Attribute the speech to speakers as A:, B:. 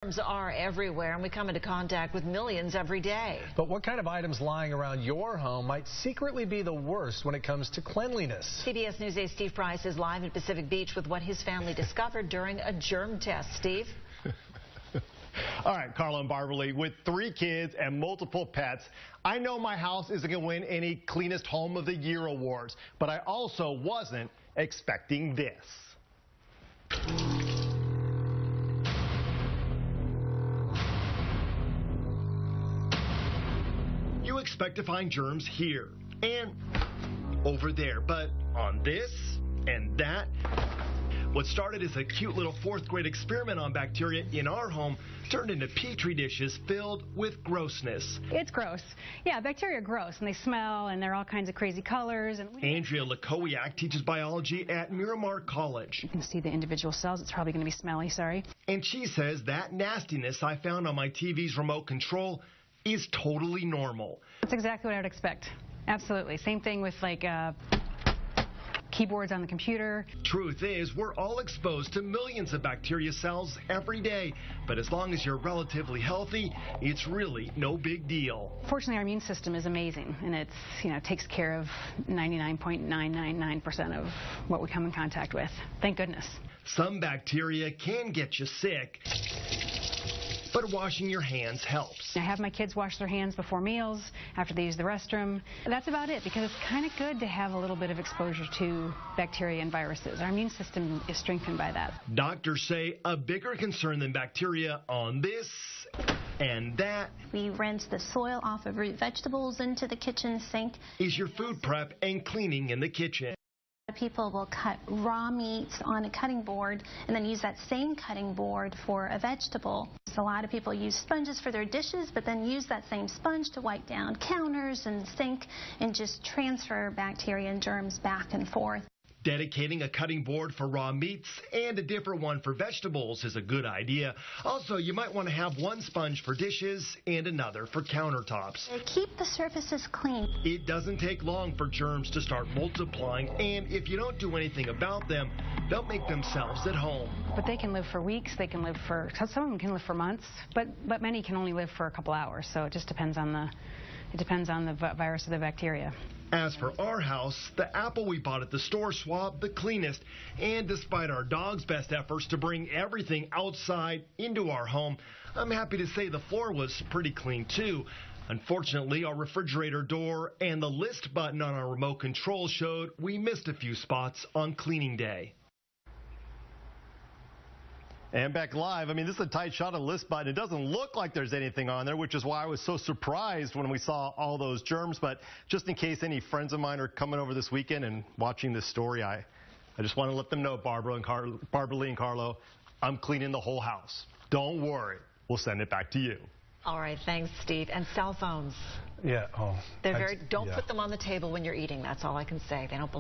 A: Germs are everywhere, and we come into contact with millions every day.
B: But what kind of items lying around your home might secretly be the worst when it comes to cleanliness?
A: CBS News 8's Steve Price is live in Pacific Beach with what his family discovered during a germ test. Steve?
C: All right, Carlo and Barbara Lee, with 3 kids and multiple pets, I know my house isn't going to win any Cleanest Home of the Year awards, but I also wasn't expecting this. You expect to find germs here and over there, but on this and that, what started as a cute little 4th grade experiment on bacteria in our home turned into petri dishes filled with grossness.
D: It's gross. Yeah, bacteria are gross, and they smell, and they're all kinds of crazy colors.
C: Andrea Lakowiak teaches biology at Miramar College.
D: You can see the individual cells. It's probably going to be smelly, sorry.
C: And she says that nastiness I found on my TV's remote control is totally normal.
D: That's exactly what I would expect. Absolutely. Same thing with keyboards on the computer.
C: Truth is, we're all exposed to millions of bacteria cells every day, but as long as you're relatively healthy, it's really no big deal.
D: Fortunately, our immune system is amazing, and it's, takes care of 99.999% of what we come in contact with. Thank goodness.
C: Some bacteria can get you sick, but washing your hands helps.
D: I have my kids wash their hands before meals, after they use the restroom. That's about it, because it's kind of good to have a little bit of exposure to bacteria and viruses. Our immune system is strengthened by that.
C: Doctors say a bigger concern than bacteria on this and that.
E: We rinse the soil off of root vegetables into the kitchen sink.
C: Is your food prep and cleaning in the kitchen.
E: People will cut raw meats on a cutting board and then use that same cutting board for a vegetable. A lot of people use sponges for their dishes, but then use that same sponge to wipe down counters and sink and just transfer bacteria and germs back and forth.
C: Dedicating a cutting board for raw meats and a different one for vegetables is a good idea. Also, you might want to have one sponge for dishes and another for countertops.
E: Keep the surfaces clean.
C: It doesn't take long for germs to start multiplying, and if you don't do anything about them, they'll make themselves at home.
D: But they can live for weeks, they can live for, some of them can live for months, but many can only live for a couple hours, so it just depends on the virus or the bacteria.
C: As for our house, the apple we bought at the store swabbed the cleanest, and despite our dog's best efforts to bring everything outside into our home, I'm happy to say the floor was pretty clean too. Unfortunately, our refrigerator door and the list button on our remote control showed we missed a few spots on cleaning day. And back live, I mean, this is a tight shot of the list button. It doesn't look like there's anything on there, which is why I was so surprised when we saw all those germs. But just in case any friends of mine are coming over this weekend and watching this story, I just want to let them know, Barbara Lee and Carlo, I'm cleaning the whole house. Don't worry. We'll send it back to you.
A: All right, thanks, Steve. And cell phones.
B: Yeah.
A: Don't put them on the table when you're eating. That's all I can say. They don't belong.